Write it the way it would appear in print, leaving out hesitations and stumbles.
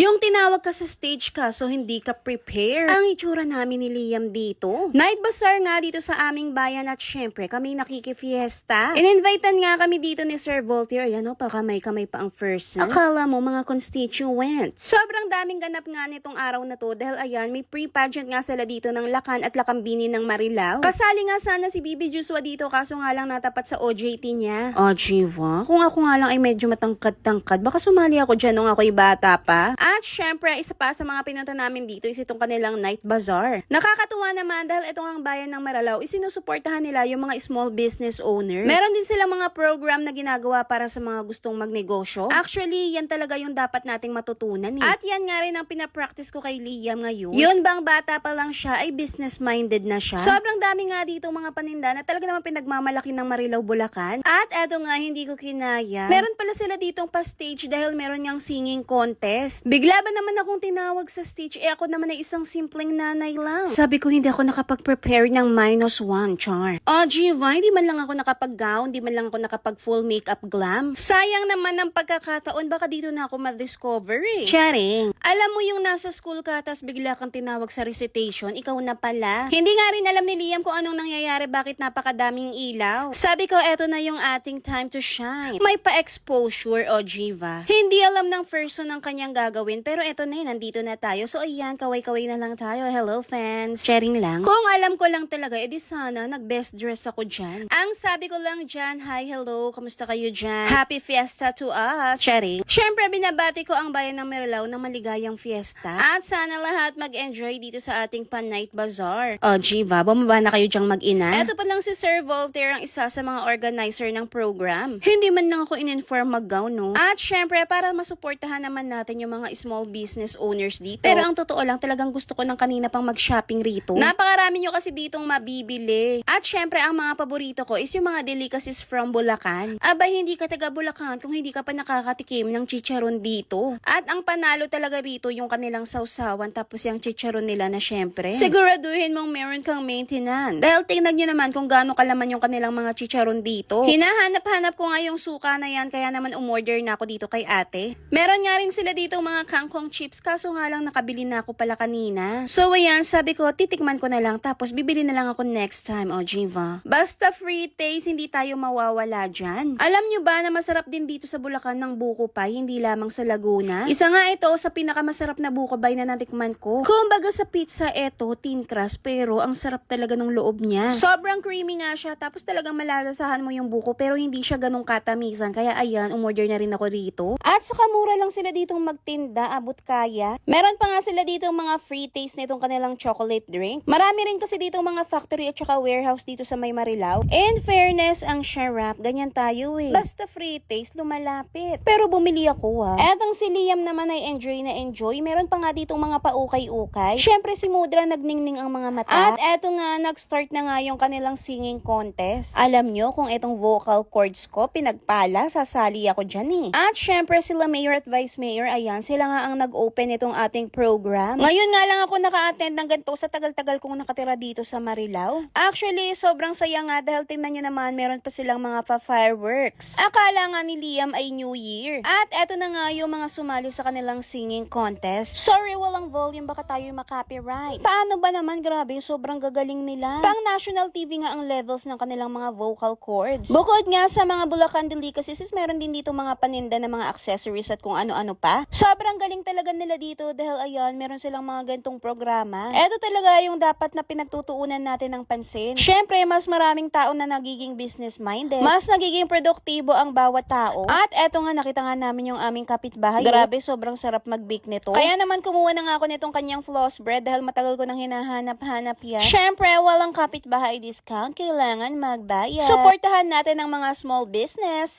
Yung tinawag ka sa stage ka so hindi ka prepare. Ang itsura namin ni Liam dito. Night bazaar nga dito sa aming bayan at syempre kami nakikifiesta. In-invitan nga kami dito ni Sir Voltaire. Ayan o, pakamay-kamay pa ang first. Akala mo mga constituents. Sobrang daming ganap nga nitong araw na to dahil ayan, may pre-pageant nga sila dito ng Lakan at Lakambini ng Marilao. Kasali nga sana si Bibi Joshua dito kaso nga lang natapat sa OJT niya. O, Jiva, kung ako nga lang ay medyo matangkad-tangkad, baka sumali ako dyan nung ako'y bata pa. At syempre, isa pa sa mga pinunta namin dito is itong kanilang night bazaar. Nakakatuwa naman dahil itong ang bayan ng Marilao, isinusuportahan nila yung mga small business owner. Meron din silang mga program na ginagawa para sa mga gustong magnegosyo. Actually, yan talaga yung dapat nating matutunan eh. At yan nga rin ang pinapractice ko kay Liam ngayon. Yun bang bata pa lang siya ay business-minded na siya? Sobrang dami nga dito mga paninda na talaga naman pinagmamalaki ng Marilao, Bulacan. At eto nga, hindi ko kinaya. Meron pala sila ditong pa-stage dahil meron niyang singing contest. Bigla ba naman akong tinawag sa stage? Ako naman ay isang simpleng nanay lang. Sabi ko hindi ako nakapag-prepare ng -1, char. O, Giva, hindi man lang ako nakapag-gown, hindi man lang ako nakapag-full makeup glam. Sayang naman ang pagkakataon, baka dito na ako ma-discover eh. Charing. Alam mo yung nasa school ka, tas bigla kang tinawag sa recitation, ikaw na pala. Hindi nga rin alam ni Liam kung anong nangyayari, bakit napakadaming ilaw. Sabi ko, eto na yung ating time to shine. May pa-exposure, o Giva. Hindi alam ng person ang kanyang gagawin, pero eto na nandito na tayo. So ayan, kaway-kaway na lang tayo. Hello fans, sharing lang. Kung alam ko lang talaga, edi sana nag-best dress ako dyan. Ang sabi ko lang dyan, hi, hello, kamusta kayo dyan? Happy fiesta to us. Sharing. Syempre, binabati ko ang bayan ng Marilao ng maligayang fiesta. At sana lahat mag-enjoy dito sa ating pan-night bazaar. O, Giva, bumaba na kayo dyang mag-ina. Eto pa lang si Sir Voltaire ang isa sa mga organizer ng program. Hindi man lang ako in-inform mag-gown, no? At syempre, para masuportahan naman natin yung mga small business owners dito. Pero ang totoo lang, talagang gusto ko ng kanina pang mag-shopping rito. Napakarami nyo kasi ditong mabibili. At syempre, ang mga paborito ko is yung mga delicacies from Bulacan. Aba, hindi ka taga Bulacan kung hindi ka pa nakakatikim ng chicharon dito. At ang panalo talaga rito yung kanilang sausawan tapos yung chicharon nila na syempre. Siguraduhin mong meron kang maintenance. Dahil tingnan nyo naman kung gaano kalaman yung kanilang mga chicharon dito. Hinahanap-hanap ko nga yung suka na yan kaya naman umorder na ako dito kay ate. Meron nga rin sila dito mga kangkong chips kaso nga lang nakabili na ako pala kanina. So ayan, sabi ko titikman ko na lang tapos bibili na lang ako next time, o Giva. Basta free taste, hindi tayo mawawala dyan. Alam nyo ba na masarap din dito sa Bulacan ng buko pie, hindi lamang sa Laguna? Isa nga ito sa pinakamasarap na buko pie na natikman ko. Kumbaga sa pizza ito, thin crust, pero ang sarap talaga ng loob niya. Sobrang creamy nga siya, tapos talagang malalasahan mo yung buko pero hindi siya ganong katamisan. Kaya ayan, umorder na rin ako dito. At saka mura lang sila ditong magtinda, abot kaya. Meron pa nga sila ditong mga free taste nitong kanilang chocolate drink. Marami rin kasi ditong mga factory at saka warehouse dito sa May Marilao. In fairness, ang sharap, ganyan tayo eh. Basta free taste, lumalapit. Pero bumili ako Etong si Liam naman ay enjoy na enjoy. Meron pa nga ditong mga paukay-ukay. Syempre si Mudra nagningning ang mga mata. At eto nga, nag-start na nga yung kanilang singing contest. Alam nyo, kung itong vocal cords ko pinagpala, sasali ako dyan eh. At syempre sila Mayor at Vice Mayor, ayan, sila nga ang nag-open itong ating program. Ngayon nga lang ako naka-attend ng ganito sa tagal-tagal kong nakatira dito sa Marilao. Actually, sobrang saya nga dahil tingnan nyo naman, meron pa silang mga pa-fireworks. Akala nga ni Liam ay New Year. At eto na nga yung mga sumali sa kanilang singing contest. Sorry, walang volume, baka tayo makopyright. Paano ba naman? Grabe, sobrang gagaling nila. Pang national TV nga ang levels ng kanilang mga vocal cords. Bukod nga sa mga Bulacan delicacies, meron din dito mga paninda na mga accessories at kung ano-ano pa. Sobrang galing talaga nila dito dahil ayan, meron silang mga gantong programa. Eto talaga yung dapat na pinagtutuunan natin ng pansin. Syempre, mas maraming tao na nagiging business-minded. Mas nagiging produktibo ang bawat tao. At eto nga, nakita nga namin yung aming kapitbahay. Grabe, sobrang sarap mag-bake nito. Kaya naman kumuha na nga ako nitong kanyang floss bread dahil matagal ko nang hinahanap-hanap yan. Syempre, walang kapitbahay discount, kailangan magbayad. Suportahan natin ang mga small business.